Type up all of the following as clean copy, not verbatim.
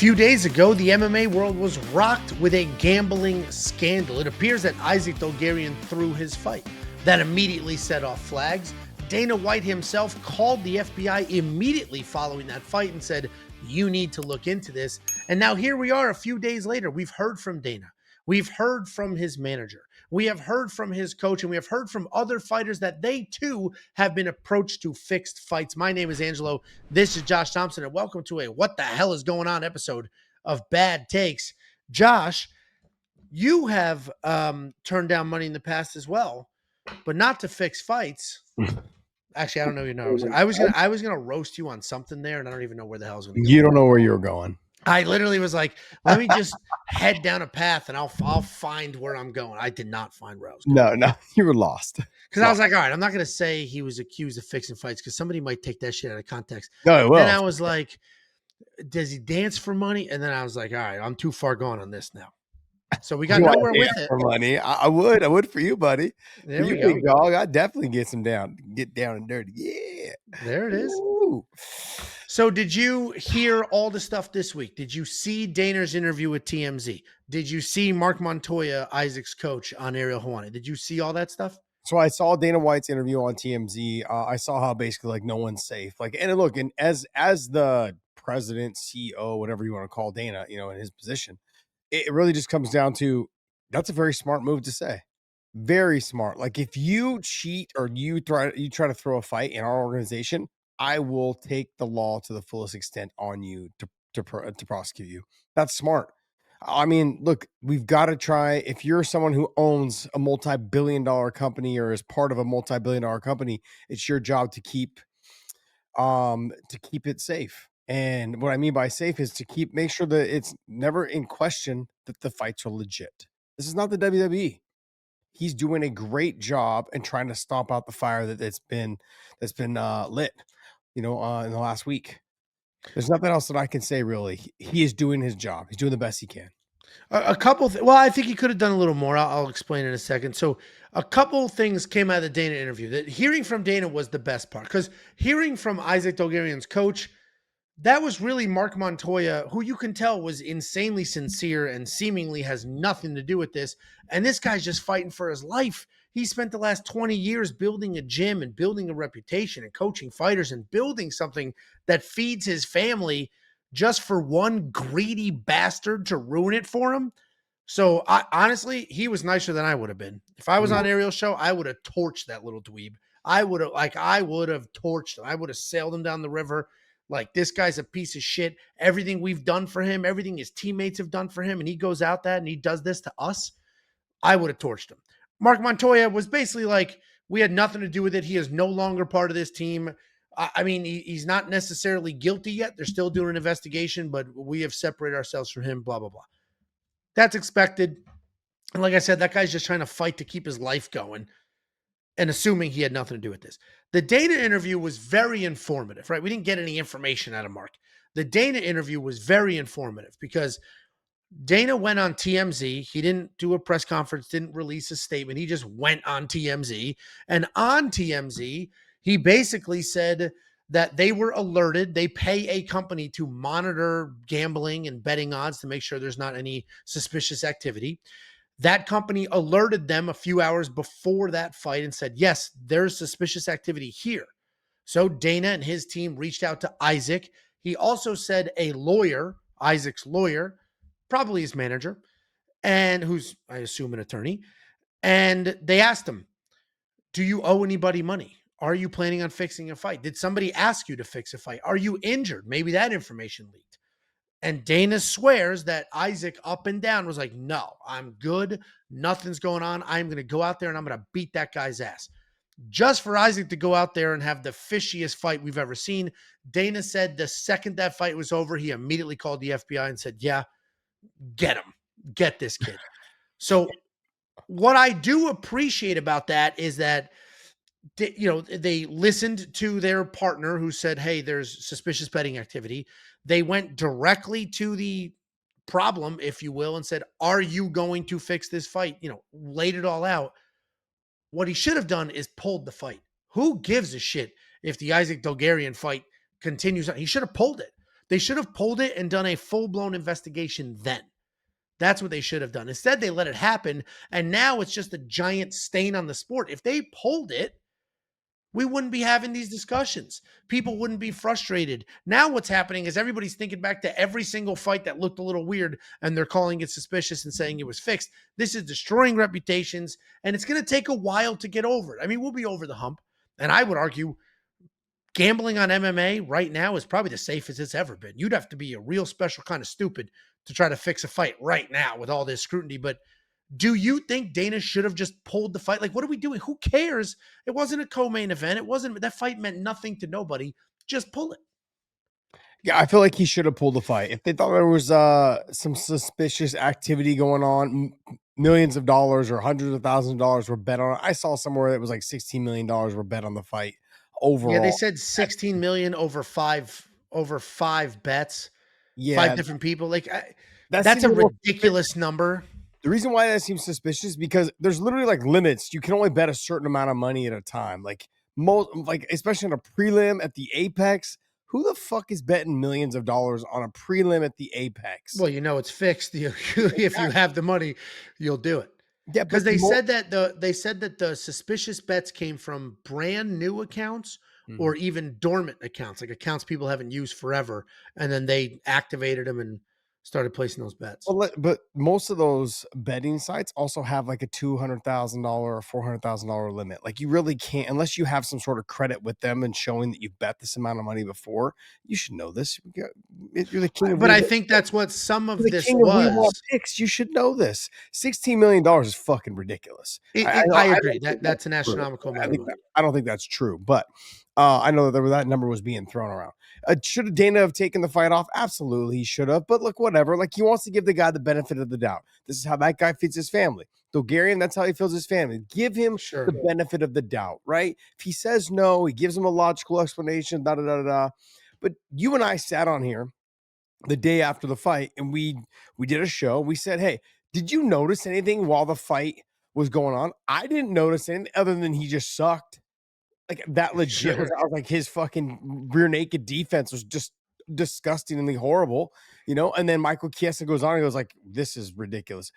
few days ago, the MMA world was rocked with a gambling scandal. It appears that Isaac Dolgarian threw his fight. That immediately set off flags. Dana White himself called the FBI immediately following that fight and said, you need to look into this. And now here we are a few days later. We've heard from Dana. We've heard from his manager. We have heard from his coach, and we have heard from other fighters that they too have been approached to fixed fights. My name is Angelo. This is Josh Thompson, and welcome to a What the Hell is Going On episode of Bad Takes. Josh, you have turned down money in the past as well, but not to fix fights. Actually, I don't know. I was gonna roast you on something there, and I don't even know where the hell I was gonna go. You don't know where you were going. I literally was like, let me just head down a path and I'll find where I'm going. I did not find where I was going. No, you were lost. Because I was like, all right, I'm not going to say he was accused of fixing fights because somebody might take that shit out of context. No, it will. And I was like, does he dance for money? And then I was like, all right, I'm too far gone on this now. So we got nowhere with it. For money. I would for you, buddy. There for you, we go. big dog, I'd definitely get down and dirty. Yeah. There it is. Ooh. So did you hear all the stuff this week? Did you see Dana's interview with TMZ? Did you see Mark Montoya, Isaac's coach, on Ariel Helwani? Did you see all that stuff? So I saw Dana White's interview on TMZ. I saw how basically like no one's safe. Like, and look, and as the president, CEO, whatever you want to call Dana, in his position, it really just comes down to that's a very smart move to say. Very smart. Like if you cheat or you try to throw a fight in our organization, I will take the law to the fullest extent on you to prosecute you. That's smart. I mean, look, we've got to try. If you're someone who owns a multi-billion-dollar company or is part of a multi-billion-dollar company, it's your job to keep it safe. And what I mean by safe is to make sure that it's never in question that the fights are legit. This is not the WWE. He's doing a great job and trying to stomp out the fire that's been lit, in the last week. There's nothing else that I can say, really. He is doing his job. He's doing the best he can. A couple well, I think he could have done a little more. I'll explain in a second. So a couple things came out of the Dana interview. That hearing from Dana was the best part, because hearing from Isaac Dolgarian's coach, that was really Mark Montoya, who you can tell was insanely sincere and seemingly has nothing to do with this. And this guy's just fighting for his life. He spent the last 20 years building a gym and building a reputation and coaching fighters and building something that feeds his family just for one greedy bastard to ruin it for him. So honestly, he was nicer than I would have been. If I was on Ariel's show, I would have torched that little dweeb. I would have torched him. I would have sailed him down the river. Like, this guy's a piece of shit. Everything we've done for him, everything his teammates have done for him, and he goes out that and he does this to us, I would have torched him. Mark Montoya was basically like, we had nothing to do with it. He is no longer part of this team. I mean, he's not necessarily guilty yet. They're still doing an investigation, but we have separated ourselves from him, blah, blah, blah. That's expected. And like I said, that guy's just trying to fight to keep his life going and assuming he had nothing to do with this. The Dana interview was very informative, right? We didn't get any information out of Mark. The Dana interview was very informative because Dana went on TMZ. He didn't do a press conference, didn't release a statement. He just went on TMZ. And on TMZ, he basically said that they were alerted. They pay a company to monitor gambling and betting odds to make sure there's not any suspicious activity. That company alerted them a few hours before that fight and said, yes, there's suspicious activity here. So Dana and his team reached out to Isaac. He also said a lawyer, Isaac's lawyer, probably his manager, and who's, I assume, an attorney. And they asked him, do you owe anybody money? Are you planning on fixing a fight? Did somebody ask you to fix a fight? Are you injured? Maybe that information leaked. And Dana swears that Isaac up and down was like, no, I'm good. Nothing's going on. I'm going to go out there and I'm going to beat that guy's ass. Just for Isaac to go out there and have the fishiest fight we've ever seen. Dana said the second that fight was over, he immediately called the FBI and said, yeah, get him. Get this kid. So what I do appreciate about that is that, they listened to their partner who said, hey, there's suspicious betting activity. They went directly to the problem, if you will, and said, are you going to fix this fight? Laid it all out. What he should have done is pulled the fight. Who gives a shit if the Isaac Dolgarian fight continues on? He should have pulled it. They should have pulled it and done a full-blown investigation then. That's what they should have done. Instead, they let it happen, and now it's just a giant stain on the sport. If they pulled it, we wouldn't be having these discussions. People wouldn't be frustrated. Now what's happening is everybody's thinking back to every single fight that looked a little weird, and they're calling it suspicious and saying it was fixed. This is destroying reputations, and it's going to take a while to get over it. I mean, we'll be over the hump, and I would argue gambling on MMA right now is probably the safest it's ever been. You'd have to be a real special kind of stupid to try to fix a fight right now with all this scrutiny. But do you think Dana should have just pulled the fight? Like, what are we doing? Who cares? It wasn't a co-main event. It wasn't, that fight meant nothing to nobody. Just pull it. Yeah, I feel like he should have pulled the fight. If they thought there was some suspicious activity going on, millions of dollars or hundreds of thousands of dollars were bet on it. I saw somewhere that was like $16 million were bet on the fight Yeah, they overall. said 16 million over five bets, five Yeah, different people. Like that that's seems a a little ridiculous number. the reason why that seems suspicious is because there's literally like limits. You can only bet a certain amount of money at a time. Like most, like especially on a prelim at the Apex. Who the fuck is betting millions of dollars on a prelim at the Apex? Well, it's fixed. If you have the money, you'll do it. Yeah, Because but they said that the suspicious bets came from brand new accounts or Mhm. even dormant accounts, like accounts people haven't used forever, and then they activated them and started placing those bets. But most of those betting sites also have like a $200,000 or $400,000 limit. Like you really can't, unless you have some sort of credit with them and showing that you've bet this amount of money before. You should know this. You're the king of But I think that's what some you're of the this king of we want was. picks. You should know this. $16 million is fucking ridiculous. I I agree don't think that that's that's an true. astronomical amount of money. I don't think that's true, but I know that that number was being thrown around. Should Dana have taken the fight off? Absolutely, he should have. But look, whatever. Like he wants to give the guy the benefit of the doubt. This is how that guy feeds his family. Bulgarian, that's how he feels his family. Give him Sure. the benefit of the doubt, right? If he says no, he gives him a logical explanation. Da da da da. But you and I sat on here the day after the fight, and we did a show. We said, "Hey, did you notice anything while the fight was going on?" I didn't notice anything other than he just sucked. Like that legit was Sure. I was like his fucking rear naked defense was just disgustingly horrible, And then Michael Chiesa goes on and goes like, "This is ridiculous."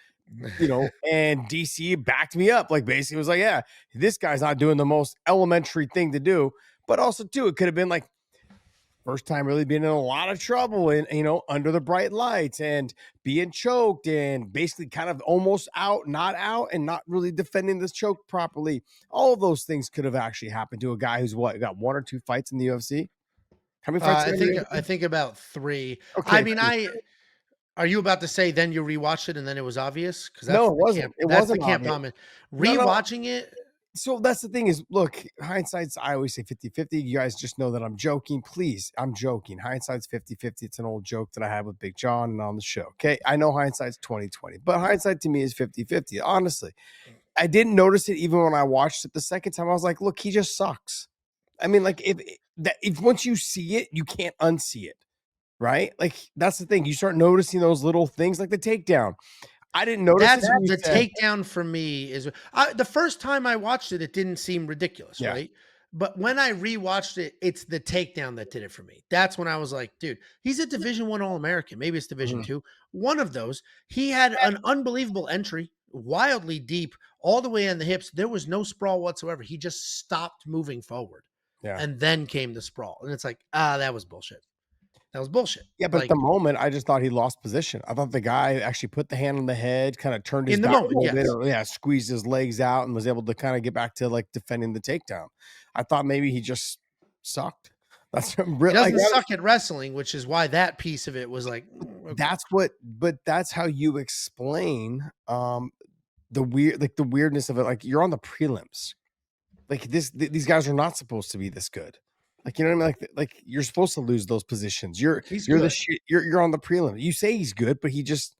And DC backed me up, like basically was like, "Yeah, this guy's not doing the most elementary thing to do." But also too, it could have been like first time really being in a lot of trouble and under the bright lights and being choked and basically kind of almost out and not really defending this choke properly. All of those things could have actually happened to a guy who's got one or two fights in the UFC. How many fights? I think about 3. I Okay, mean, are you about to say then you rewatched it and then it was obvious? Because no, it wasn't. It that's the wasn't camp obvious. I'm in. No. Rewatching it, So that's the thing is, look, hindsight's, I always say 50-50. You guys just know that I'm joking. Please, I'm joking. Hindsight's 50-50. It's an old joke that I had with Big John and on the show. Okay. I know hindsight's 2020, but hindsight to me is 50-50. Honestly, I didn't notice it even when I watched it the second time. I was like, look, he just sucks. I mean, like if once you see it, you can't unsee it. Right. Like that's the thing. You start noticing those little things like the takedown. I didn't notice it. that's You the said, takedown for me is the first time I watched it, it didn't seem ridiculous, yeah. right? But when I rewatched it, it's the takedown that did it for me. That's when I was like, dude, he's a Division One All-American. Maybe it's Division Mhm. Two. One of those. He had an unbelievable entry, wildly deep, all the way in the hips. There was no sprawl whatsoever. He just stopped moving forward. Yeah. And then came the sprawl. And it's like, that was bullshit. That was bullshit. Yeah, but at the Like moment, I just thought he lost position. I thought the guy actually put the hand on the head, kind of turned his in the back a moment, little bit, yes. or yeah, squeezed his legs out and was able to kind of get back to like defending the takedown. I thought maybe he just sucked. That's He real. doesn't suck at wrestling, which is why that piece of it was like, okay. That's how you explain the weirdness of it. Like you're on the prelims. Like these guys are not supposed to be this good. Like you know what I mean? Like you're supposed to lose those positions. He's You're the good. shit. You're on the prelim. You say he's good, but he just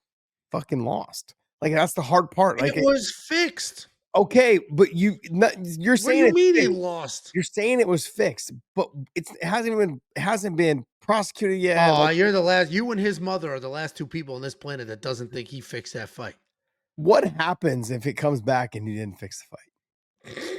fucking lost. Like that's the hard part. It was fixed. Okay, but you're What do saying you it's mean he fixed. lost? You're saying it was fixed, but it hasn't been prosecuted yet. Oh, Like you're the last. You and his mother are the last two people on this planet that doesn't think he fixed that fight. what happens if it comes back and he didn't fix the fight?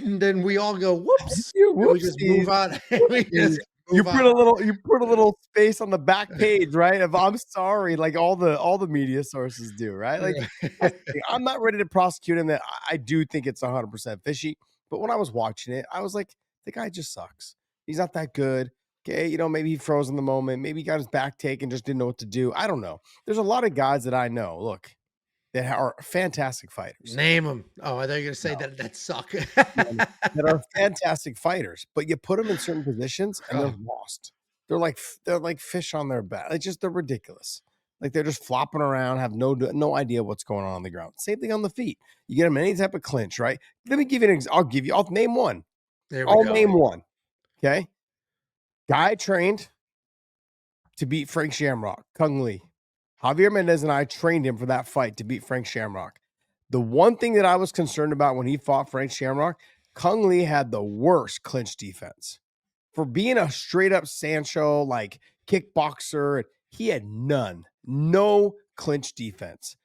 And then we all go, whoops. You And we just whoopsies, move on. We just whoopsies. You Move on. you put a little space on the back page, right? Of "I'm sorry," like all the media sources do, right? Like, that's the thing. I'm not ready to prosecute him. That I do think it's 100% fishy, but when I was watching it, I was like, "The guy just sucks. He's not that good." Okay, maybe he froze in the moment. Maybe he got his back taken, just didn't know what to do. I don't know. There's a lot of guys that I know, look, that are fantastic fighters. Name them. Oh, I thought you were gonna say No, that suck. none, that are fantastic fighters, but you put them in certain positions and they're Oh, lost. They're like fish on their back. It's just they're ridiculous. Like they're just flopping around, have no idea what's going on the ground. Same thing on the feet. You get them in any type of clinch, right? Let me give you I'll name one. there we I'll go. name one. Okay. Guy trained to beat Frank Shamrock, Kung Lee. Javier Mendez and I trained him for that fight to beat Frank Shamrock. The one thing that I was concerned about when he fought Frank Shamrock, Kung Lee had the worst clinch defense. For being a straight up Sancho, like kickboxer, he had none. No clinch defense.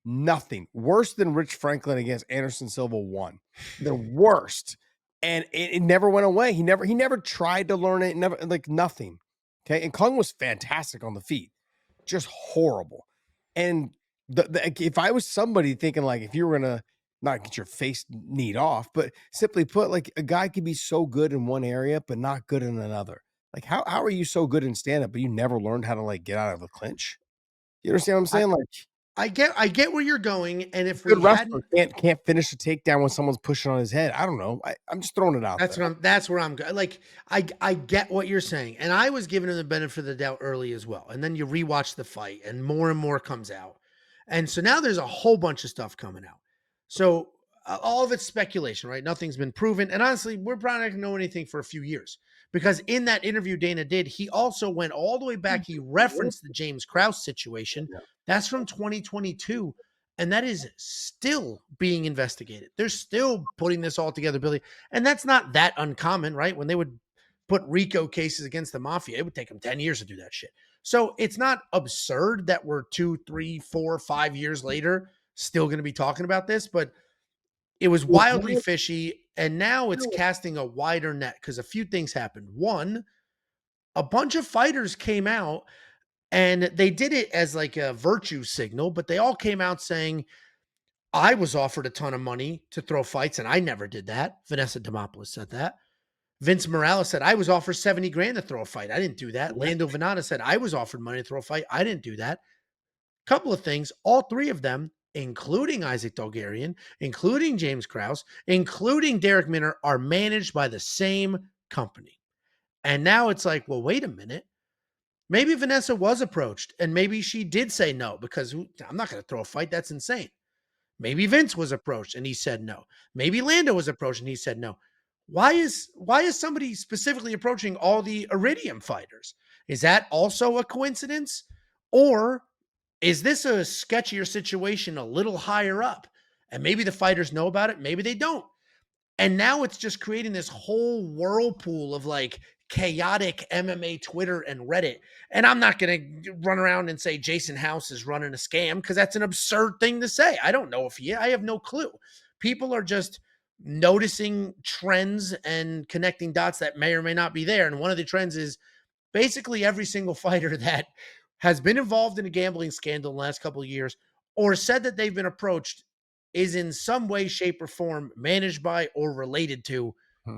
Nothing. Worse than Rich Franklin against Anderson Silva won. The worst. And it never went away. He never tried to learn it. Never like nothing. Okay. And Kung was fantastic on the feet. Just horrible. And if I was somebody thinking like if you were gonna not get your face kneed off, but simply put, like a guy could be so good in one area, but not good in another. Like how are you so good in stand up, but you never learned how to like get out of a clinch? You understand what I'm I saying? Like I get where you're going, and a if we good wrestler hadn't can't finish a takedown when someone's pushing on his head. I don't know. I'm just throwing it out there. that's where I'm going. Like I get what you're saying. And I was giving him the benefit of the doubt early as well. And then you rewatch the fight and more comes out. And so now there's a whole bunch of stuff coming out. So all of it's speculation, right? Nothing's been proven. And honestly, we're probably not going to know anything for a few years because in that interview Dana did, he also went all the way back. He referenced the James Krause situation. That's from 2022. And that is still being investigated. They're still putting this all together, Billy. And that's not that uncommon, right? When they would put RICO cases against the mafia, it would take them 10 years to do that shit. So it's not absurd that we're 2, 3, 4, 5 years later still going to be talking about this, but it was Well, wildly fishy. And now it's casting a wider net because a few things happened. One, a bunch of fighters came out and they did it as like a virtue signal, but they all came out saying, I was offered a ton of money to throw fights, and I never did that. Vanessa Demopoulos said that. Vince Morales said, I was offered 70 grand to throw a fight. I didn't do that. Lando Venata said, I was offered money to throw a fight. I didn't do that. Couple of things, all three of them, including Isaac Dolgarian, including James Krause, including Derek Minner, are managed by the same company. And now it's like, well, wait a minute. Maybe Vanessa was approached and maybe she did say no because I'm not going to throw a fight. That's insane. Maybe Vince was approached and he said no. Maybe Lando was approached and he said no. Why is somebody specifically approaching all the Iridium fighters? Is that also a coincidence? Or is this a sketchier situation a little higher up? And maybe the fighters know about it, maybe they don't. And now it's just creating this whole whirlpool of like chaotic MMA Twitter and Reddit. And I'm not going to run around and say Jason House is running a scam because that's an absurd thing to say. I don't know if I have no clue. People are just noticing trends and connecting dots that may or may not be there. And one of the trends is basically every single fighter that has been involved in a gambling scandal in the last couple of years or said that they've been approached is in some way, shape, or form managed by or related to Hmm.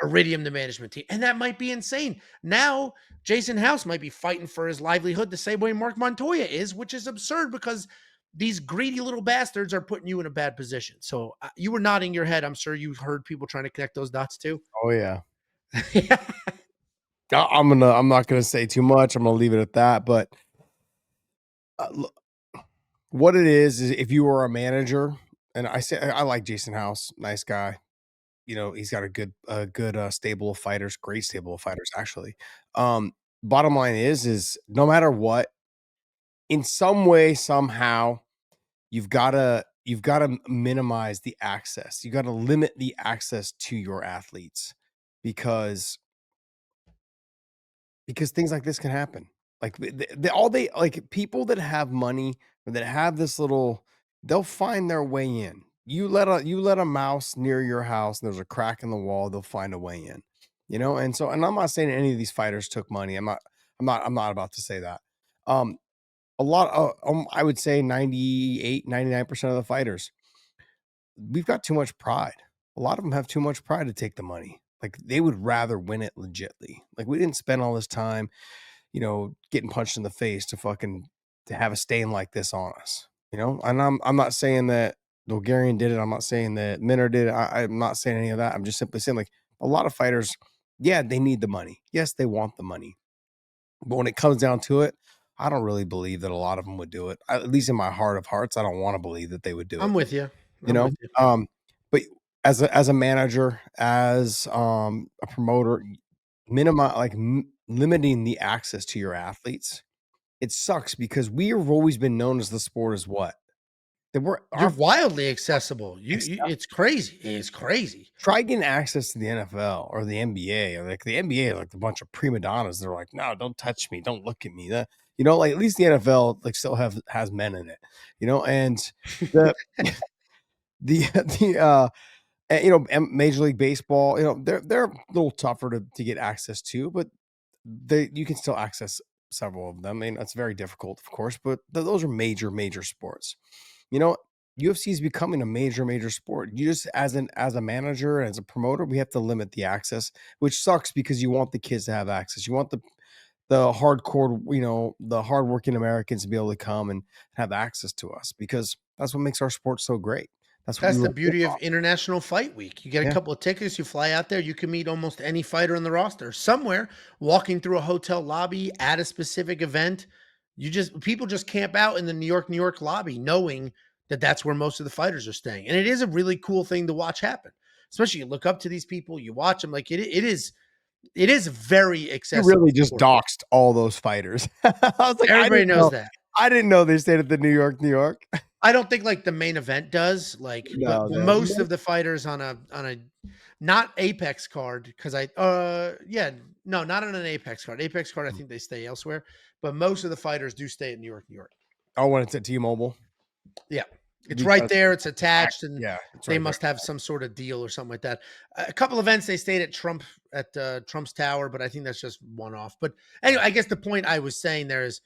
Iridium, the management team. And that might be insane. Now, Jason House might be fighting for his livelihood the same way Mark Montoya is, which is absurd because these greedy little bastards are putting you in a bad position. So you were nodding your head. I'm sure you heard people trying to connect those dots too. Oh yeah. Yeah. I'm not gonna say too much. I'm gonna leave it at that. But look, what it is if you were a manager, and I say I like Jason House, nice guy. He's got a good stable of fighters, great stable of fighters actually. Um, Bottom line is no matter what, in some way, somehow, you've gotta minimize the access. You gotta limit the access to your athletes because things like this can happen. Like all they like people that have money or that have this little, they'll find their way in. You let a mouse near your house and there's a crack in the wall, they'll find a way in. you know. And so, and I'm not saying any of these fighters took money. I'm not about to say that. Um, a lot of, I would say 98, 99% of the fighters, we've got too much pride. A lot of them have too much pride to take the money. Like they would rather win it legitly. Like we didn't spend all this time, you know, getting punched in the face to fucking to have a stain like this on us, you know. And I'm not saying that Bulgarian did it. I'm not saying that Minner did it. I'm not saying any of that. I'm just simply saying like a lot of fighters, yeah, they need the money. Yes, they want the money. But when it comes down to it, I don't really believe that a lot of them would do it. At least in my heart of hearts, I don't want to believe that they would do it. I'm with you. You I'm know, with you. but as a manager, as a promoter, limiting the access to your athletes, it sucks because we have always been known as the sport as what? That we're You're our wildly accessible. It's crazy. It's crazy. try getting access to the NFL or the NBA, or like the NBA, like a bunch of prima donnas. They're like, no, don't touch me, don't look at me. That, you know, like at least the NFL like still has men in it, you know, and the the you know, Major League Baseball, you know, they're a little tougher to get access to, but they you can still access several of them. I mean, that's very difficult, of course, but those are major sports. You know, UFC is becoming a major sport. You just as a manager and as a promoter, we have to limit the access, which sucks because you want the kids to have access. You want the hardcore, you know, the hardworking Americans to be able to come and have access to us because that's what makes our sport so great. That's what we That's the were built beauty of on. International Fight Week. You get a Yeah. couple of tickets, you fly out there, you can meet almost any fighter on the roster. Somewhere, walking through a hotel lobby at a specific event, people just camp out in the New York lobby knowing that that's where most of the fighters are staying. And it is a really cool thing to watch happen. Especially you look up to these people, you watch them like it is very You accessible really just sport. doxed all those fighters. I was like, Everybody knows that. I didn't know they stayed at the New York. I don't think like the main event does, like, but No, most no. of the fighters on a not Apex card because yeah, no, not on an Apex card. Apex card, I think they stay elsewhere, but most of the fighters do stay at New York, New York. Oh, when it's at T-Mobile Yeah. It's right because there, it's attached, and yeah, it's they right there. must have some sort of deal or something like that. A couple events they stayed at Trump's Tower, but I think that's just one off. But anyway, I guess the point I was saying there is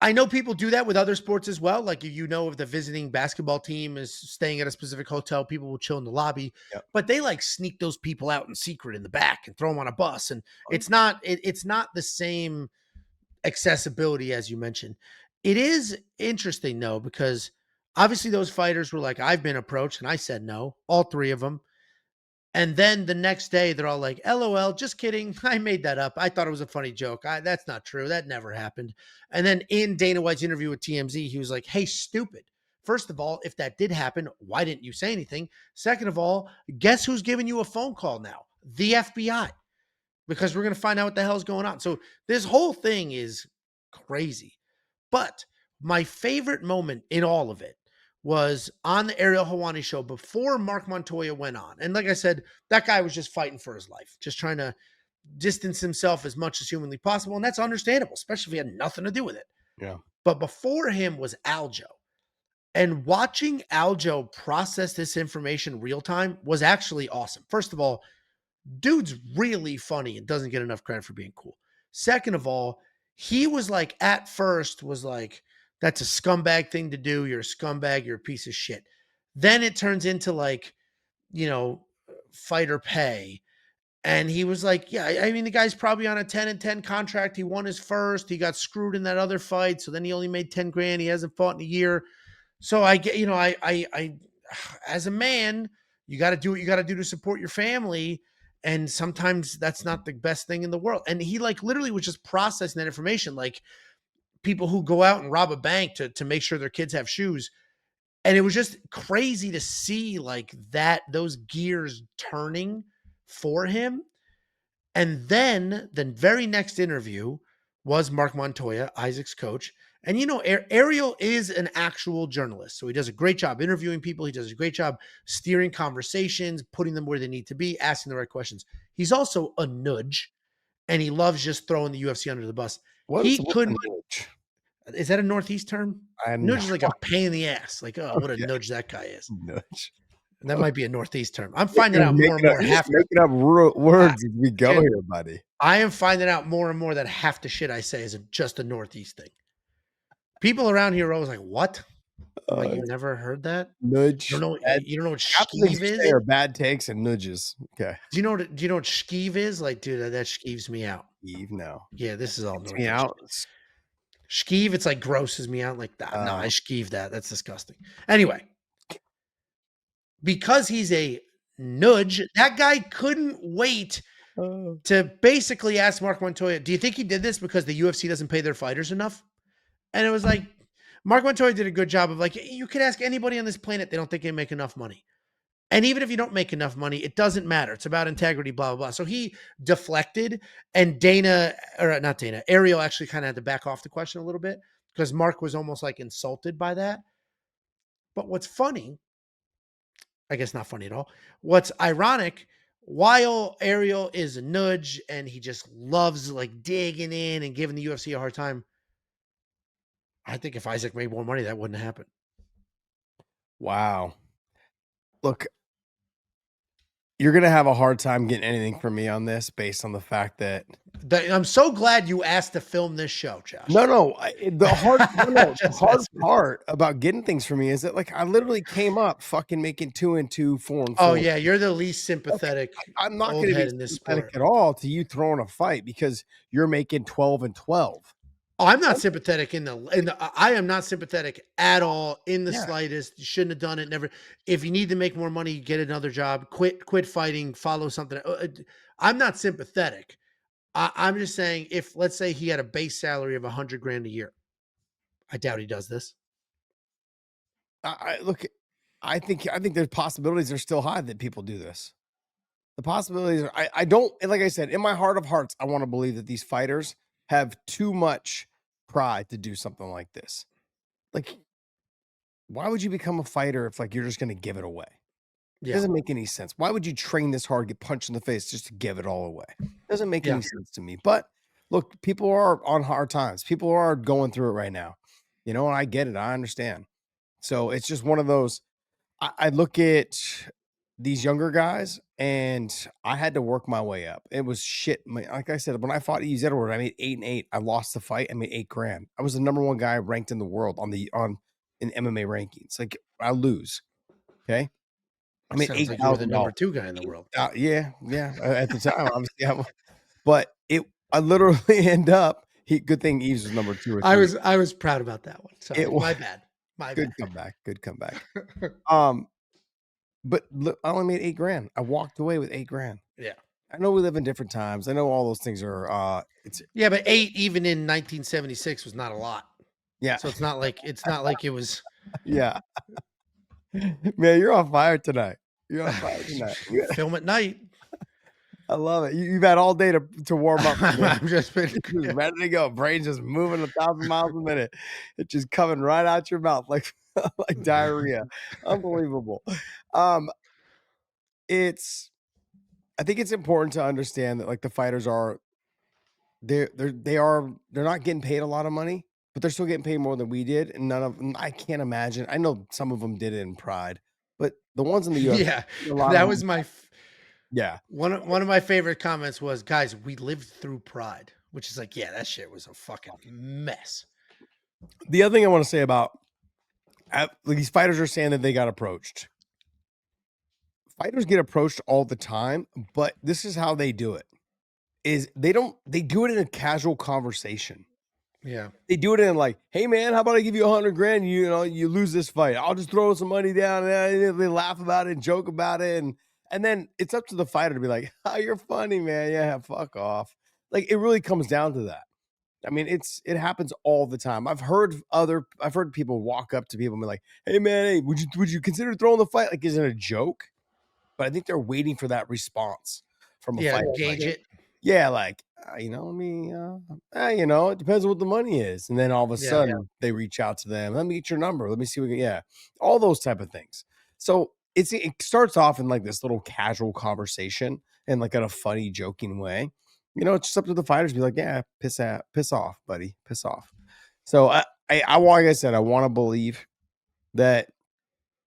I know people do that with other sports as well. Like, you know, if the visiting basketball team is staying at a specific hotel, people will chill in the lobby, Yep. but they like sneak those people out in secret in the back and throw them on a bus. And Oh, it's not the same accessibility as you mentioned. It is interesting though, because obviously those fighters were like, I've been approached and I said no, all three of them. And then the next day, they're all like, LOL, just kidding. I made that up. I thought it was a funny joke. That's not true. That never happened. And then in Dana White's interview with TMZ, he was like, hey, stupid. First of all, if that did happen, why didn't you say anything? Second of all, guess who's giving you a phone call now? The FBI, because we're going to find out what the hell's going on. So this whole thing is crazy. But my favorite moment in all of it was on the Ariel Helwani show before Mark Montoya went on. And like I said, that guy was just fighting for his life, just trying to distance himself as much as humanly possible. And that's understandable, especially if he had nothing to do with it. yeah. But before him was Aljo. And watching Aljo process this information real time was actually awesome. First of all, dude's really funny and doesn't get enough credit for being cool. Second of all, he was like, at first, was like, that's a scumbag thing to do. You're a scumbag. You're a piece of shit. Then it turns into like, you know, fighter pay. And he was like, yeah, I mean, the guy's probably on a 10-10 contract. He won his first. He got screwed in that other fight. So then he only made 10 grand. He hasn't fought in a year. So I get, you know, as a man, you got to do what you got to do to support your family. And sometimes that's not the best thing in the world. And he like literally was just processing that information, like people who go out and rob a bank to make sure their kids have shoes. And it was just crazy to see like that, those gears turning for him. And then the very next interview was Mark Montoya, Isaac's coach. And you know, Ariel is an actual journalist. So he does a great job interviewing people. He does a great job steering conversations, putting them where they need to be, asking the right questions. He's also a nudge, and he loves just throwing the UFC under the bus. He What's a couldn't, nudge? is that a Northeast term? I'm Nudge not is like a pain in the ass. Like, oh, what a okay. nudge that guy is. Nudge. That might be a Northeast term. I'm You're finding out more and more you're just half the making up uh, words as we go dude, here, buddy. I am finding out more and more that half the shit I say is just a Northeast thing. People around here are always like, "What?" I'm like, "You never heard that? Nudge. Bad You don't know what half the things skeeve you is? say are bad takes and nudges. Okay. Do you know what skeeve is? Like, dude, that skeeves me out." Eve, no. Yeah, this is all Takes me Northeast out. shit. Skeeve, it's like grosses me out. Like, no, I Uh, skeeve that. That's disgusting. Anyway, because he's a nudge, that guy couldn't wait uh, to basically ask Mark Montoya, do you think he did this because the UFC doesn't pay their fighters enough? And it was like, Mark Montoya did a good job of like, you could ask anybody on this planet, they don't think they make enough money. And even if you don't make enough money, it doesn't matter. It's about integrity, blah, blah, blah. So he deflected, and Dana, or not Dana, Ariel actually kind of had to back off the question a little bit because Mark was almost like insulted by that. But what's funny, I guess not funny at all. What's ironic, while Ariel is a nudge and he just loves like digging in and giving the UFC a hard time, I think if Isaac made more money, that wouldn't happen. wow. Look, you're gonna have a hard time getting anything from me on this based on the fact that I'm so glad you asked to film this show, Josh. no, the Just hard messing with you. part about getting things from me is that like I literally came up fucking making 2 and 2, 4 and Oh 4. yeah, you're the least Okay, sympathetic I'm not old gonna head be in this sympathetic sport. at all to you throwing a fight because you're making 12 and 12. Oh, I'm not sympathetic in the. I am not sympathetic at all in the Yeah. slightest. You shouldn't have done it. Never. If you need to make more money, get another job. Quit fighting. Follow something. I'm not sympathetic. I'm just saying, if let's say he had a base salary of 100 grand a year, I doubt he does this. I look, I think there's possibilities are still high that people do this. The possibilities are I don't and like I said, in my heart of hearts, I want to believe that these fighters have too much pride to do something like this. Like, why would you become a fighter if like you're just gonna give it away? It Yeah, doesn't make any sense. Why would you train this hard, get punched in the face just to give it all away? Doesn't make yeah, any sense to me. But look, people are on hard times. People are going through it right now. You know, and I get it. I understand. So it's just one of those. I look at these younger guys and I had to work my way up. It was shit. Like I said, when I fought EZ Edward, I made 8-8. I lost the fight. I made 8 grand. I was the number one guy ranked in the world on in MMA rankings. Like I lose. Okay. I made sounds eight like you were the thousand number dollars. 2 guy in the world. Yeah, yeah. At the time, obviously, but I literally end up. Good thing Eves was number 2 or 3. I was proud about that one. It Sorry, was my bad, my good bad. comeback. Good comeback. Um, but look, I only made 8 grand. I walked away with 8 grand. Yeah, I know we live in different times. I know all those things are. It's yeah, but 8 even in 1976 was not a lot. yeah, So it's not like it was yeah. Man, you're on fire tonight. You're on fire tonight. film at night. I love it. You've had all day to warm up. Man. I'm just been Just ready to go. Brain's just moving 1,000 miles a minute. It's just coming right out your mouth like like diarrhea. Unbelievable. Um, it's I think it's important to understand that like the fighters are they're not getting paid a lot of money, but they're still getting paid more than we did. And none of them, I can't imagine. I know some of them did it in pride, but the ones in the UFC, yeah. a lot of That them, was my yeah. one of my favorite comments was, guys, we lived through Pride, which is like, yeah, that shit was a fucking mess. The other thing I want to say about these fighters are saying that they got approached. Fighters get approached all the time, but this is how they do it. Is they do it in a casual conversation. Yeah. They do it in like, hey man, how about I give you 100 grand? You know, you lose this fight. I'll just throw some money down. And they laugh about it and joke about it. And then it's up to the fighter to be like, oh, you're funny, man. Yeah, fuck off. Like it really comes down to that. I mean, it happens all the time. I've heard people walk up to people and be like, hey man, hey, would you consider throwing the fight? Like, is it a joke? But I think they're waiting for that response from a Yeah, fighter. gauge it. Yeah, like, let me, it depends on what the money is. And then all of a sudden they reach out to them. Let me get your number. Let me see what, all those type of things. So it starts off in like this little casual conversation and like in a funny, joking way. It's just up to the fighters to be like, yeah, piss off, buddy, piss off. So like I said, I want to believe that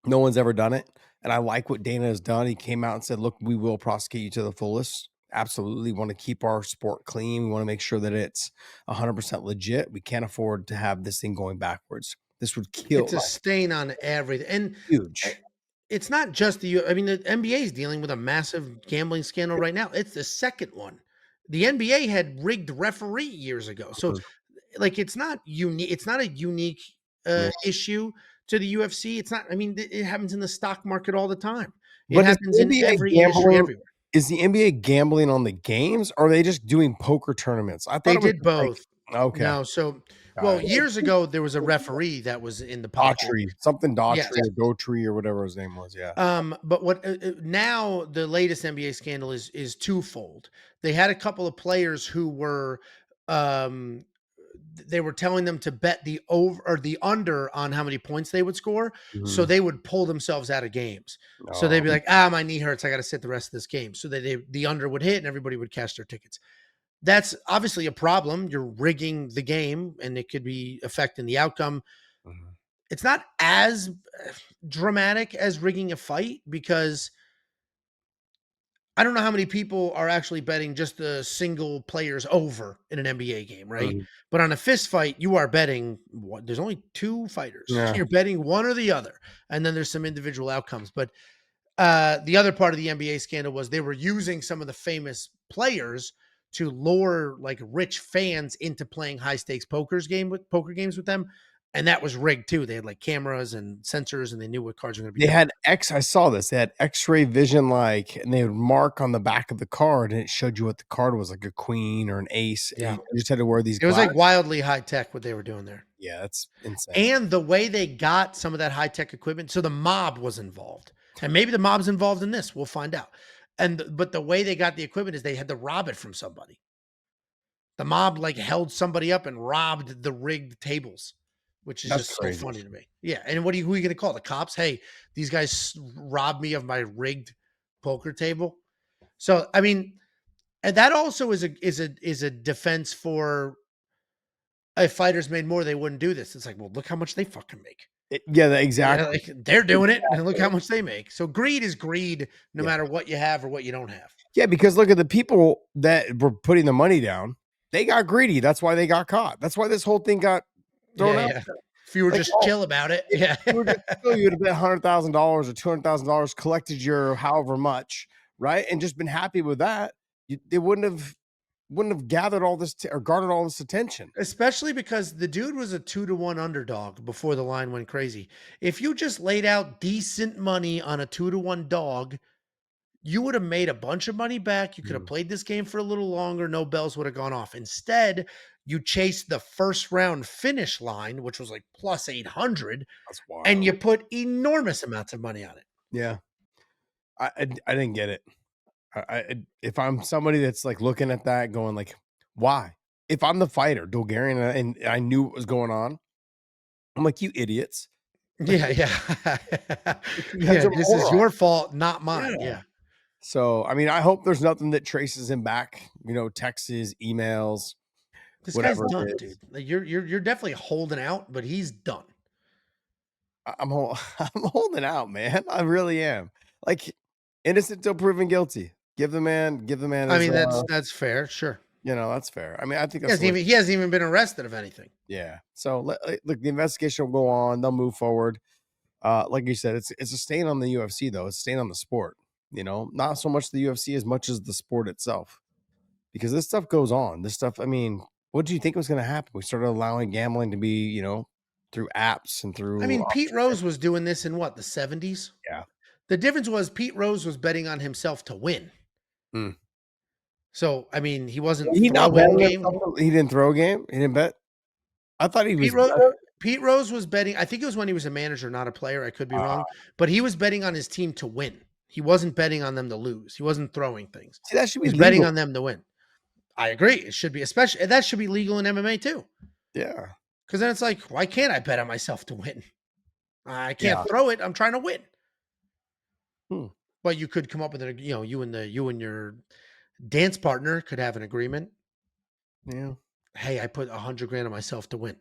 no one's ever done it. and I like what Dana has done. He came out and said, "Look, we will prosecute you to the fullest. Absolutely, want to keep our sport clean. We want to make sure that it's 100% legit. We can't afford to have this thing going backwards. This would kill It's a like stain on everything, and eh, huge." it's not just the U I mean, the NBA is dealing with a massive gambling scandal right now. It's the second one. The NBA had rigged referee years ago. So, Mhm. like, it's not a unique, Yeah. issue to the UFC. It's not I mean, it happens in the stock market all the time. It But is happens the in NBA every industry gambling everywhere. is the NBA gambling on the games, or are they just doing poker tournaments? I thought They it was did just like both. okay, No, so got well, it. years ago, there was a referee that was in the pocket. Daughtry, something Yes. Daughtry or Gotry or whatever his name was, yeah. But what now the latest NBA scandal is twofold. They had a couple of players who were um they were telling them to bet the over or the under on how many points they would score, so Mhm. they would pull themselves out of games. So they'd Oh, be like, "Ah, my knee hurts. I got to sit the rest of this game." So the under would hit and everybody would cash their tickets. That's obviously a problem. You're rigging the game and it could be affecting the outcome. mhm. It's not as dramatic as rigging a fight because I don't know how many people are actually betting just the single players over in an NBA game, right? Mhm. But on a fist fight, you are betting what there's only two fighters. Yeah. You're betting one or the other. And then there's some individual outcomes. But the other part of the NBA scandal was they were using some of the famous players to lure like rich fans into playing high stakes poker games with them. And that was rigged too. They had like cameras and sensors and they knew what cards were going to be They dealt. had I saw this, they had X-ray vision, like, and they would mark on the back of the card, and it showed you what the card was, like a queen or an ace, and Yeah. you just had to wear these It was glasses. like wildly high tech what they were doing there. Yeah, that's insane. And the way they got some of that high tech equipment, so the mob was involved, and maybe the mob's involved in this. We'll find out. But the way they got the equipment is they had to rob it from somebody. The mob like held somebody up and robbed the rigged tables, which is That's just so crazy. funny to me. Yeah, and who are you going to call? The cops? Hey, these guys robbed me of my rigged poker table. So I mean, and that also is a defense for if fighters made more, they wouldn't do this. It's like, well, look how much they fucking make. Yeah, Yeah, exactly. like they're doing it, and look how much they make. So greed is greed, no Yeah. matter what you have or what you don't have. Yeah, because look at the people that were putting the money down, they got greedy, that's why they got caught. That's why this whole thing got thrown Yeah, out yeah. there. If you were Like, just oh, chill about it, if yeah. you were just chill, you would have bet $100,000 or $200,000, collected your however much, right? And just been happy with that. They wouldn't have gathered all this or garnered all this attention. Especially because the dude was a 2-to-1 underdog before the line went crazy. If you just laid out decent money on a 2-to-1 dog, you would have made a bunch of money back. You could have Mm, played this game for a little longer. No bells would have gone off. Instead, you chased the first round finish line, which was like plus 800, that's and wild. you put enormous amounts of money on it. Yeah. I didn't get it. If I'm somebody that's like looking at that going like, why? If I'm the fighter, Bulgarian, and I knew what was going on, I'm like, you idiots. Yeah, yeah. You guys Yeah, are this is morons. your fault, not mine. Yeah. Yeah. So, I mean, I hope there's nothing that traces him back, texts, emails, This guy's whatever done, it dude. is. Like you're definitely holding out, but he's done. I'm holding out, man. I really am. Like, innocent till proven guilty. Give the man I his, mean, that's fair, sure. that's fair. I mean, I think He that's the hasn't way. even he hasn't even been arrested of anything. Yeah. So, look, the investigation will go on. They'll move forward. Like you said, it's a stain on the UFC though. It's a stain on the sport. Not so much the UFC as much as the sport itself. Because this stuff goes on. This stuff. I mean, what do you think was going to happen? We started allowing gambling to be, through apps and I through mean, Pete option. Rose was doing this in what, the 70s? Yeah. The difference was Pete Rose was betting on himself to win. Mm. So, I mean, he wasn't Did he not bet throwing on game. himself? He didn't throw a game. He didn't bet. I thought he Pete was. Rose Pete Rose was betting. I think it was when he was a manager, not a player. I could be wrong, but he was betting on his team to win. He wasn't betting on them to lose. He wasn't throwing things. See, that should He be was betting legal. on them to win. I agree. It should be, especially that should be legal in MMA too. Yeah. Because then it's like, why can't I bet on myself to win? I can't Yeah. throw it. I'm trying to win. Hmm. But you could come up with you and your dance partner could have an agreement. Yeah. Hey, I put 100 grand on myself to win.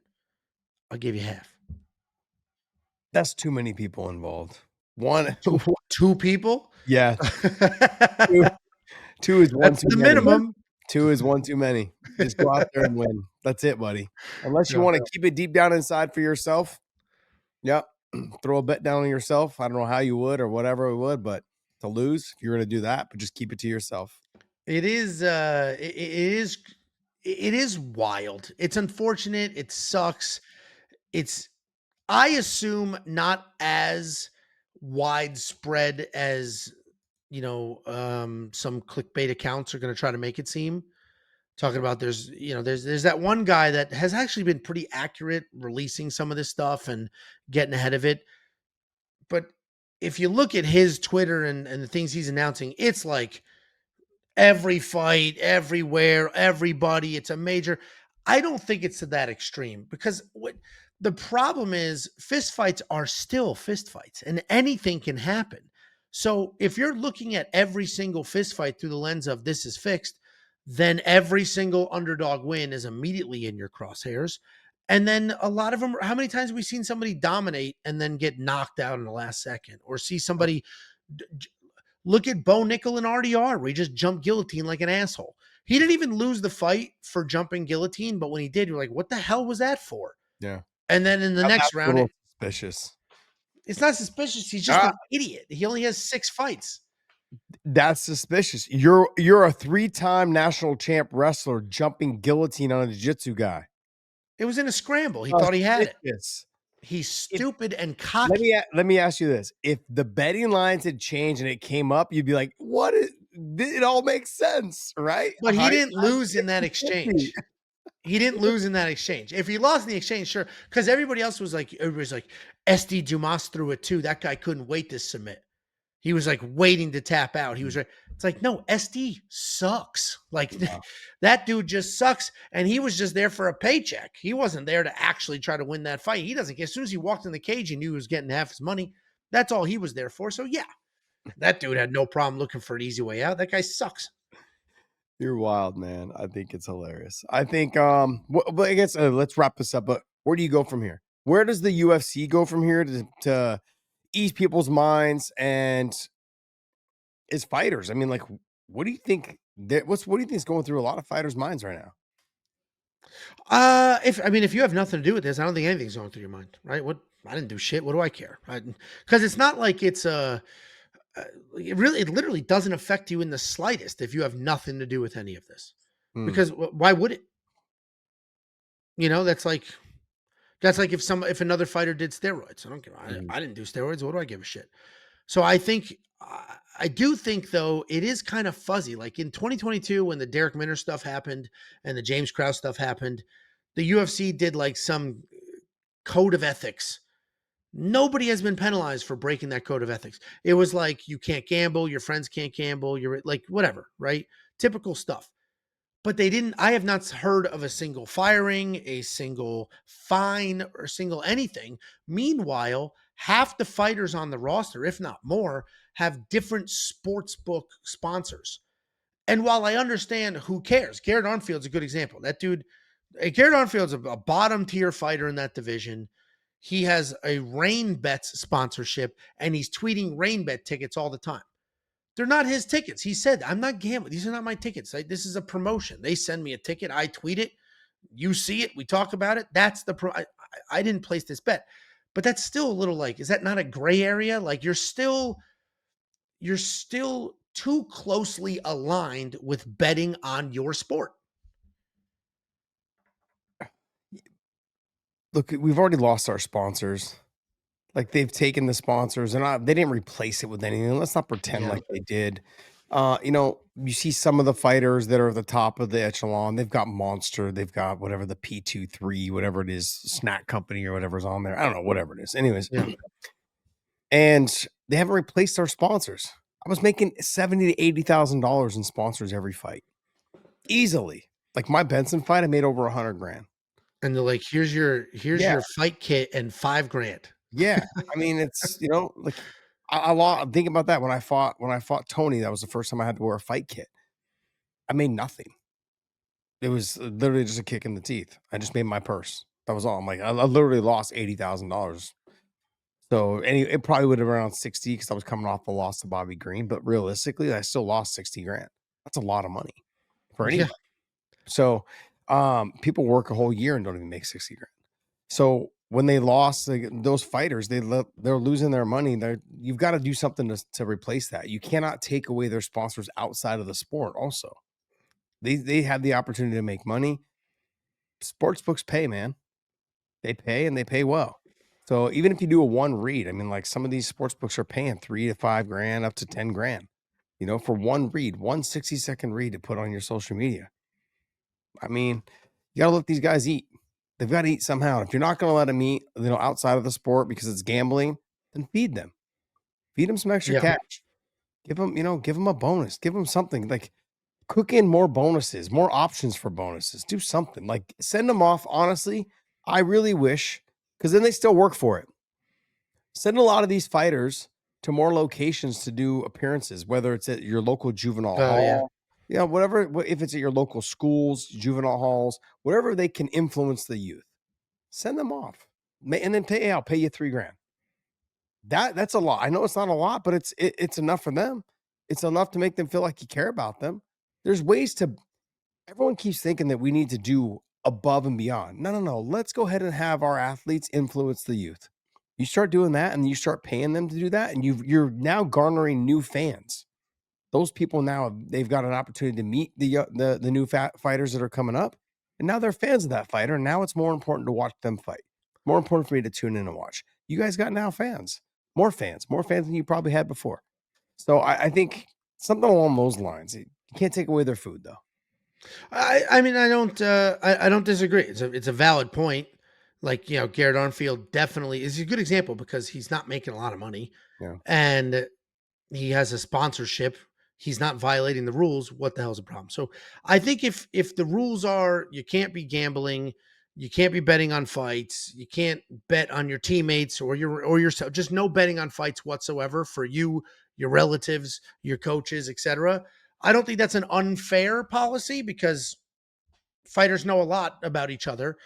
I'll give you half. That's too many people involved. One, 2 people? Yeah, 2 2 is one That's too the many. minimum. 2 is one too many. Just go out there and win. That's it, buddy. Unless you No. wanna keep it deep down inside for yourself, yep, throw a bet down on yourself. I don't know how you would or whatever it would, but to lose, if you're gonna do that, but just keep it to yourself. It is, it is wild. It's unfortunate, it sucks. It's I assume not as widespread as, some clickbait accounts are gonna try to make it seem. Talking about there's that one guy that has actually been pretty accurate releasing some of this stuff and getting ahead of it. But if you look at his Twitter and the things he's announcing, it's like every fight, everywhere, everybody. It's a major. I don't think it's to that extreme because what the problem is, fist fights are still fist fights and anything can happen. So if you're looking at every single fist fight through the lens of this is fixed, then every single underdog win is immediately in your crosshairs. And then a lot of them, how many times have we seen somebody dominate and then get knocked out in the last second or see somebody look at Bo Nickel and RDR, where he just jumped guillotine like an asshole. He didn't even lose the fight for jumping guillotine, but when he did, you're like, what the hell was that for? Yeah. And then in the next That's a round, little suspicious. it's not suspicious. He's just Ah, an idiot. He only has 6 fights. that's suspicious. You're a three-time national champ wrestler jumping guillotine on a jiu-jitsu guy. It was in a scramble. He thought he had it. Suspicious. He's If stupid and let cocky. me let me ask you this: if the betting lines had changed and it came up, you'd be like, "What? It all makes sense, right?" But he didn't Hindsight's lose in that 50/50. exchange. He didn't lose in that exchange. If he lost in the exchange, sure. Because everybody's like, SD Dumas threw it too. That guy couldn't wait to submit. He was like waiting to tap out. He was right. It's like, no, SD sucks. Like that dude just sucks. And he was just there for a paycheck. He wasn't there to actually try to win that fight. He doesn't care. As soon as he walked in the cage, he knew he was getting half his money. That's all he was there for. So yeah, that dude had no problem looking for an easy way out. That guy sucks. You're wild, man. I think it's hilarious. I think, but I guess let's wrap this up. But where do you go from here? Where does the UFC go from here to ease people's minds and as fighters? I mean, like, what do you think? What do you think is going through a lot of fighters' minds right now? If you have nothing to do with this, I don't think anything's going through your mind, right? What I didn't do shit. What do I care? Because it's not like it's it literally doesn't affect you in the slightest if you have nothing to do with any of this. Hmm. Because why would it? That's like if another fighter did steroids. I don't give. Mhm. I didn't do steroids. What do I give a shit? So I do think though it is kind of fuzzy. Like in 2022 when the Derek Minner stuff happened and the James Krause stuff happened, the UFC did like some code of ethics. Nobody has been penalized for breaking that code of ethics. It was like you can't gamble, your friends can't gamble, you're like whatever, right? Typical stuff. But they didn't. I have not heard of a single firing, a single fine, or single anything. Meanwhile, half the fighters on the roster, if not more, have different sports book sponsors. And while I understand who cares, Garrett Armfield's a good example. That dude, Garrett Armfield's a bottom tier fighter in that division. He has a Rain Bets sponsorship and he's tweeting Rain Bet tickets all the time. They're not his tickets. He said, I'm not gambling. These are not my tickets. This is a promotion. They send me a ticket. I tweet it. You see it. We talk about it. That's the I didn't place this bet. But that's still a little like, is that not a gray area? Like you're still too closely aligned with betting on your sport. Look, we've already lost our sponsors. Like they've taken the sponsors and they didn't replace it with anything. Let's not pretend Yeah. like they did. You see some of the fighters that are at the top of the echelon. They've got Monster, they've got whatever the P23, whatever it is, snack company or whatever's on there. I don't know, whatever it is. Anyways, Yeah. and they haven't replaced our sponsors. I was making $70 to $80,000 in sponsors every fight. Easily. Like my Benson fight, I made over 100 grand. And they're like, here's Yeah. your fight kit and 5 grand. Yeah, I mean, it's like think about that when I fought Tony, that was the first time I had to wear a fight kit. I made nothing. It was literally just a kick in the teeth. I just made my purse. That was all. I'm like, I literally lost $80,000. So it probably would have been around 60 because I was coming off the loss to Bobby Green. But realistically, I still lost 60 grand. That's a lot of money for Yeah. anybody. So people work a whole year and don't even make 60 grand. So when they lost those fighters, they're losing their money. You've got to do something to replace that. You cannot take away their sponsors outside of the sport. Also, they have the opportunity to make money. Sports books pay, man. They pay and they pay well. So even if you do a one read, I mean, like some of these sports books are paying 3 to 5 grand, up to 10 grand, for one read, one 60-second read to put on your social media. I mean, you got to let these guys eat. They've got to eat somehow. If you're not going to let them eat, outside of the sport because it's gambling, then feed them. Feed them some extra Yeah. cash. Give them a bonus. Give them something like cook in more bonuses, more options for bonuses. Do something like send them off. Honestly, I really wish because then they still work for it. Send a lot of these fighters to more locations to do appearances, whether it's at your local juvenile Oh yeah. hall, whatever, if it's at your local schools, juvenile halls, whatever they can influence the youth, send them off. And then I'll pay you 3 grand. That's a lot. I know it's not a lot, but it's enough for them. It's enough to make them feel like you care about them. There's ways to everyone keeps thinking that we need to do above and beyond. No, no, no. Let's go ahead and have our athletes influence the youth. You start doing that and you start paying them to do that, and you're now garnering new fans. Those people now they've got an opportunity to meet the new fighters that are coming up, and now they're fans of that fighter. And now it's more important to watch them fight. More important for me to tune in and watch. You guys got now fans, more fans than you probably had before. So I think something along those lines. You can't take away their food though. I mean, I don't disagree. It's a valid point. Like, Garrett Armfield definitely is a good example because he's not making a lot of money Yeah. and he has a sponsorship. He's not violating the rules. What the hell's the problem? So I think if the rules are you can't be gambling, you can't be betting on fights, you can't bet on your teammates or yourself, just no betting on fights whatsoever for you, your relatives, your coaches, etc. I don't think that's an unfair policy because fighters know a lot about each other.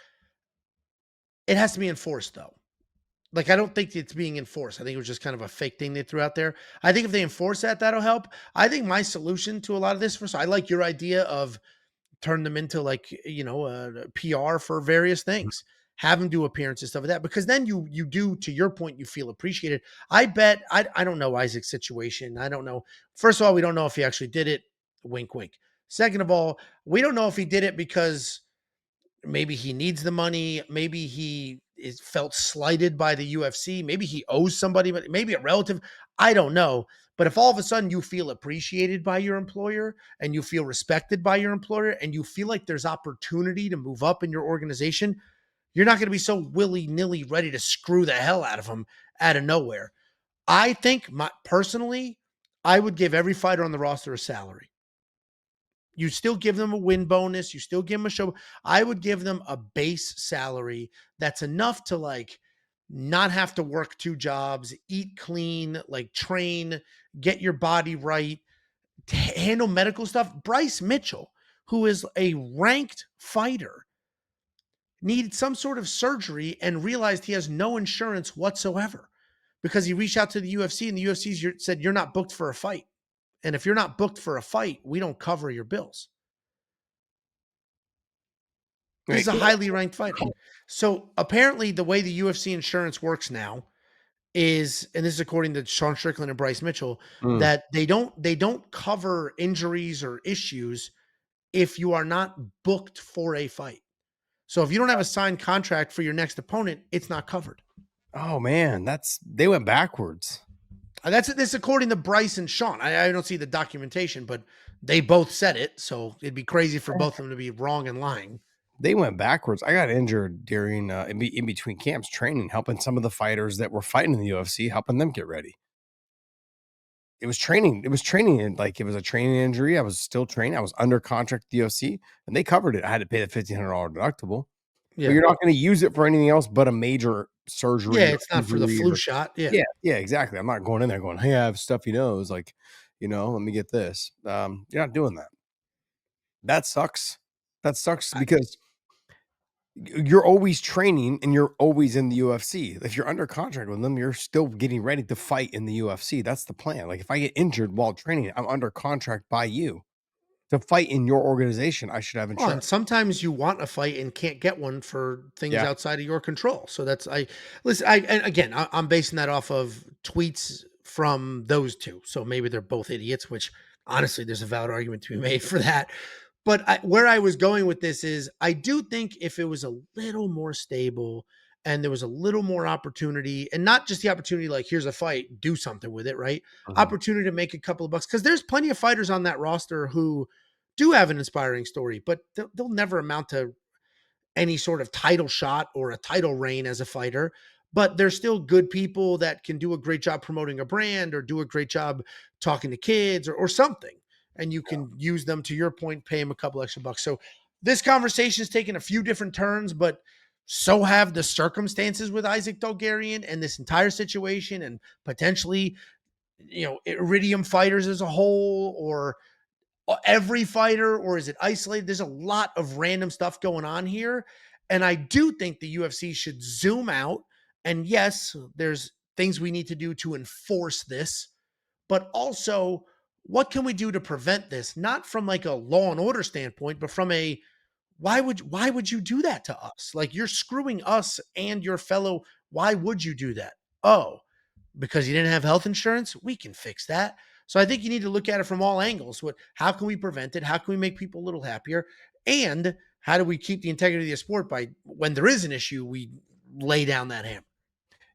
It has to be enforced though. Like, I don't think it's being enforced. I think it was just kind of a fake thing they threw out there. I think if they enforce that, that'll help. I think my solution to a lot of this, first, I like your idea of turn them into like, PR for various things. Have them do appearances, stuff like that, because then you do, to your point, you feel appreciated. I bet I don't know Isaac's situation. I don't know. First of all, we don't know if he actually did it. Wink, wink. Second of all, we don't know if he did it because maybe he needs the money. Maybe he is felt slighted by the UFC. Maybe he owes somebody, maybe a relative. I don't know. But if all of a sudden you feel appreciated by your employer and you feel respected by your employer and you feel like there's opportunity to move up in your organization, you're not going to be so willy-nilly ready to screw the hell out of them out of nowhere. I think personally, I would give every fighter on the roster a salary. You still give them a win bonus. You still give them a show. I would give them a base salary that's enough to like not have to work two jobs, eat clean, like train, get your body right, handle medical stuff. Bryce Mitchell, who is a ranked fighter, needed some sort of surgery and realized he has no insurance whatsoever because he reached out to the UFC and the UFC said, "You're not booked for a fight. And if you're not booked for a fight, we don't cover your bills." This is Right. a highly ranked fighter. So apparently, the way the UFC insurance works now is, and this is according to Sean Strickland and Bryce Mitchell, Mm. that they don't cover injuries or issues if you are not booked for a fight. So if you don't have a signed contract for your next opponent, it's not covered. Oh man, they went backwards. That's this according to Bryce and Sean. I don't see the documentation, but they both said it. So it'd be crazy for both of them to be wrong and lying. They went backwards. I got injured during in between camps training, helping some of the fighters that were fighting in the UFC, helping them get ready. It was training. It was training, and like it was a training injury. I was still training. I was under contract with the UFC, and they covered it. I had to pay the $1,500 deductible. But Yeah. you're not going to use it for anything else but a major Yeah. surgery or It's not for the injury. flu shot. Yeah. Yeah, yeah, exactly. I'm not going in there going, "Hey, I have stuffy nose." Like, let me get this. You're not doing that. That sucks. That sucks because You're always training and you're always in the UFC. If you're under contract with them, you're still getting ready to fight in the UFC. That's the plan. Like if I get injured while training, I'm under contract by you to fight in your organization. I should have Well, insurance. and sometimes you want a fight and can't get one for things Yeah. outside of your control. So that's I listen. I and again, I'm basing that off of tweets from those two. So maybe they're both idiots. Which honestly, there's a valid argument to be made for that. But where I was going with this is, I do think if it was a little more stable and there was a little more opportunity, and not just the opportunity like here's a fight, do something with it, right? Mhm. Opportunity to make a couple of bucks because there's plenty of fighters on that roster who do have an inspiring story, but they'll never amount to any sort of title shot or a title reign as a fighter. But they're still good people that can do a great job promoting a brand or do a great job talking to kids or something. And you can use them, to your point, pay them a couple extra bucks. So this conversation has taken a few different turns, but so have the circumstances with Isaac Dolgarian and this entire situation, and potentially, Iridium fighters as a whole, or every fighter, or is it isolated? There's a lot of random stuff going on here. And I do think the UFC should zoom out. And yes, there's things we need to do to enforce this, but also what can we do to prevent this? Not from like a law and order standpoint, but from a why would you do that to us? Like you're screwing us and your fellow. Why would you do that? Oh, because you didn't have health insurance? We can fix that. So I think you need to look at it from all angles. How can we prevent it? How can we make people a little happier? And how do we keep the integrity of the sport by when there is an issue, we lay down that hammer?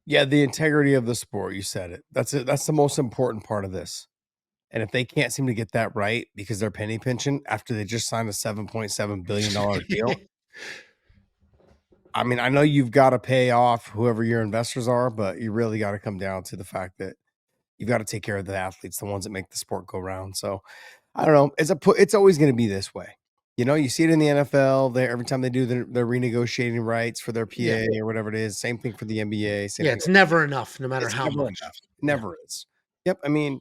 Yeah, the integrity of the sport, you said it. That's it. That's the most important part of this. And if they can't seem to get that right because they're penny pinching after they just signed a $7.7 billion deal, I mean, I know you've got to pay off whoever your investors are, but you really got to come down to the fact that you've got to take care of the athletes, the ones that make the sport go round. So I don't know. It's always going to be this way. You see it in the NFL. They every time they do their renegotiating rights for their Yeah. PA or whatever it is. Same thing for the NBA. Same Yeah. thing. It's never enough, no matter It's how never much. enough. It Yeah. never is. Yep. I mean,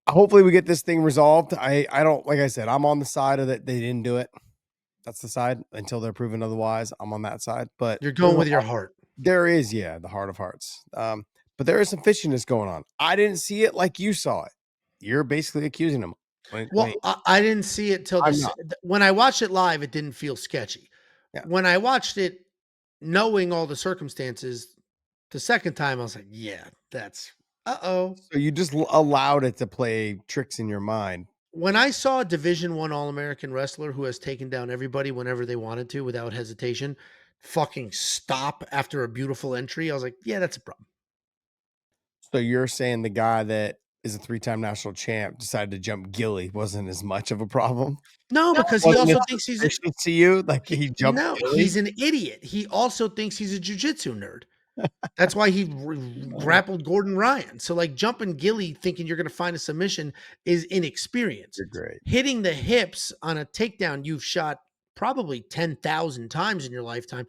hopefully we get this thing resolved. I don't like I said, I'm on the side of that they didn't do it. That's the side until they're proven otherwise. I'm on that side. But You're going with your heart. there is, yeah, the heart of hearts. But there is some fishiness going on. I didn't see it like you saw it. You're basically accusing them. Wait, Well, I didn't see it till I'm this. not. When I watched it live, it didn't feel sketchy. Yeah. When I watched it, knowing all the circumstances, the second time I was like, yeah, that's uh-oh. So you just allowed it to play tricks in your mind. When I saw a Division 1 All-American wrestler who has taken down everybody whenever they wanted to without hesitation, fucking stop after a beautiful entry, I was like, yeah, that's a problem. So you're saying the guy that is a three-time national champ decided to jump Gilly wasn't as much of a problem? No, because he Wasn't also as thinks he's suspicious to you? Like he jumped no, Gilly? he's an idiot. He also thinks he's a jujitsu nerd. That's why he Oh, grappled Gordon Ryan. So, like, jumping Gilly thinking you're going to find a submission is inexperience. you're great. Hitting the hips on a takedown you've shot probably 10,000 times in your lifetime,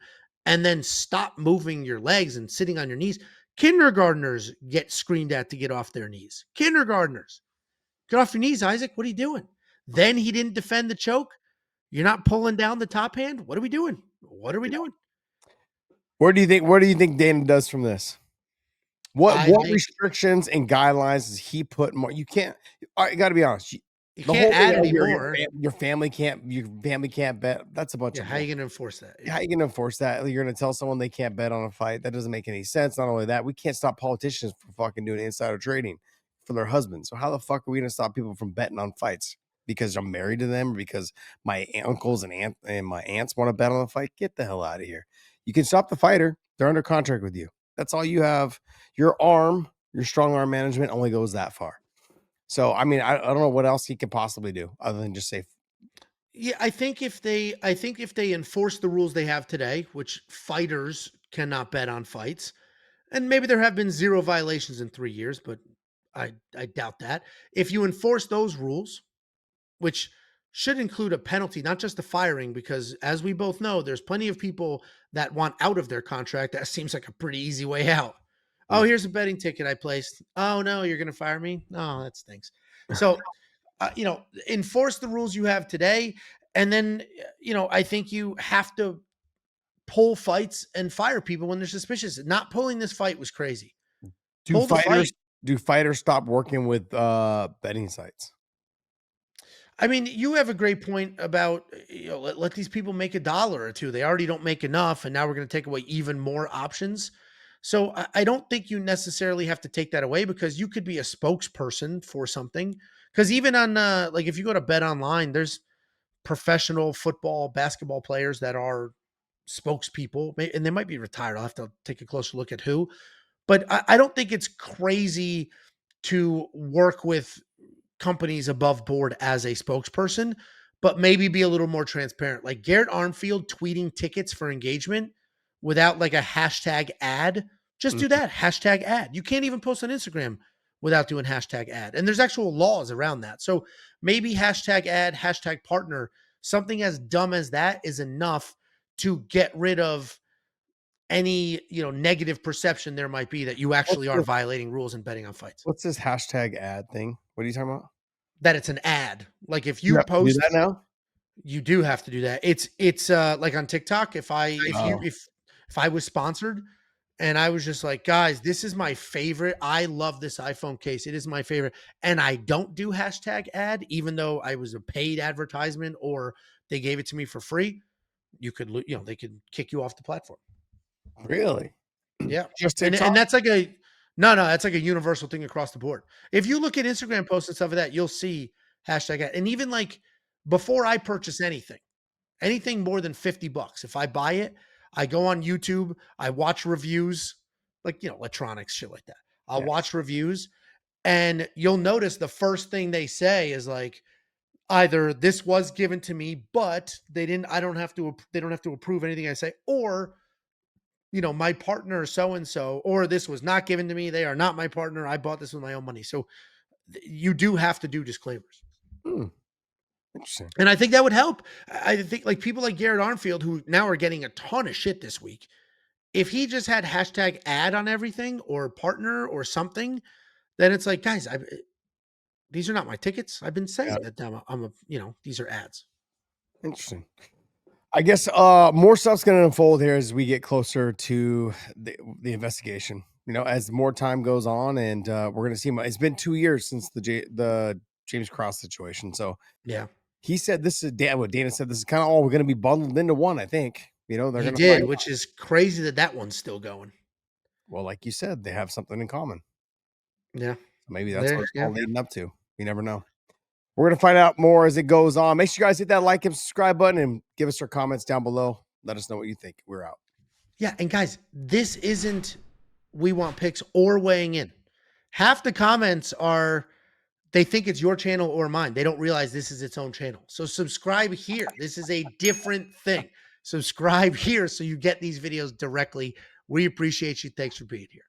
and then stop moving your legs and sitting on your knees. Kindergartners get screamed at to get off their knees. Kindergartners, get off your knees, Isaac. What are you doing? Then he didn't defend the choke. You're not pulling down the top hand. What are we doing? What are we Yeah. doing? Where do you think Dana does from this? What I what think restrictions and guidelines does he put more? You can't. All right, got to be honest. you The can't whole thing, add oh, any more. your family can't bet. That's a bunch Yeah, of how are bull. you gonna enforce that? Yeah. How you gonna enforce that? You're gonna tell someone they can't bet on a fight? That doesn't make any sense. Not only that, we can't stop politicians from fucking doing insider trading for their husbands. So how the fuck are we gonna stop people from betting on fights? Because I'm married to them, or because my uncles and my aunts want to bet on a fight? Get the hell out of here. You can stop the fighter. They're under contract with you. That's all you have. Your strong arm management only goes that far. So I mean, I don't know what else he could possibly do other than just say, Yeah, I think if they enforce the rules they have today, which fighters cannot bet on fights, and maybe there have been zero violations in 3 years, but I doubt that. If you enforce those rules, which should include a penalty, not just a firing, because as we both know, there's plenty of people that want out of their contract. That seems like a pretty easy way out. Oh, mm. here's a betting ticket I placed. Oh no, you're going to fire me? Oh, that stinks. So, enforce the rules you have today, and then I think you have to. pull fights and fire people when they're suspicious. Not pulling this fight was crazy. Do Pull the fighters fight. do fighters stop working with betting sites? I mean, you have a great point about, let these people make a dollar or two. They already don't make enough, and now we're going to take away even more options. So I don't think you necessarily have to take that away, because you could be a spokesperson for something. Because even on like if you go to Bet Online, there's professional football, basketball players that are spokespeople, and they might be retired. I'll have to take a closer look at who. But I don't think it's crazy to work with companies above board as a spokesperson, but maybe be a little more transparent. Like Garrett Armfield tweeting tickets for engagement without like a hashtag ad. Just do Mhm. that. Hashtag ad. You can't even post on Instagram without doing hashtag ad. And there's actual laws around that. So maybe hashtag ad, hashtag partner, something as dumb as that is enough to get rid of any, negative perception there might be that you What's actually are this violating rules and betting on fights. what's this hashtag ad thing? What are you talking about? That it's an ad. Like if You you have to do that post, now? you do have to do that. It's like on TikTok, Oh, if I was sponsored and I was just like, "Guys, this is my favorite. I love this iPhone case. It is my favorite." And I don't do hashtag ad even though I was a paid advertisement or they gave it to me for free, they could kick you off the platform. really? Yeah. Just And TikTok? that's like a no, that's like a universal thing across the board. If you look at Instagram posts and stuff like that, you'll see hashtag ad. And even like before I purchase anything more than 50 bucks, if I buy it, I go on YouTube, I watch reviews, like, electronics, shit like that. I'll Yeah. watch reviews, and you'll notice the first thing they say is like either this was given to me, but they don't have to approve anything I say, or my partner so and so, or this was not given to me. They are not my partner. I bought this with my own money. So you do have to do disclaimers. Hmm, interesting. And I think that would help. I think like people like Garrett Armfield, who now are getting a ton of shit this week, if he just had hashtag ad on everything or partner or something, then it's like, guys, these are not my tickets. I've been Yeah, saying that these are ads. interesting. I guess more stuff's going to unfold here as we get closer to the investigation. As more time goes on, and we're going to see. It's been 2 years since the James Cross situation. So Yeah, he said this is what Dana said. This is kind of all we're going to be bundled into one. I think. They're he going to find did, out. which is crazy that one's still going. Well, like you said, they have something in common. Yeah, So maybe that's what there. it's Yeah. all leading up to. You never know. We're going to find out more as it goes on. Make sure you guys hit that like and subscribe button and give us your comments down below. Let us know what you think. We're out. Yeah, and guys, this isn't we want picks or weighing in. Half the comments are they think it's your channel or mine. They don't realize this is its own channel. So subscribe here. This is a different thing. Subscribe here so you get these videos directly. We appreciate you. Thanks for being here.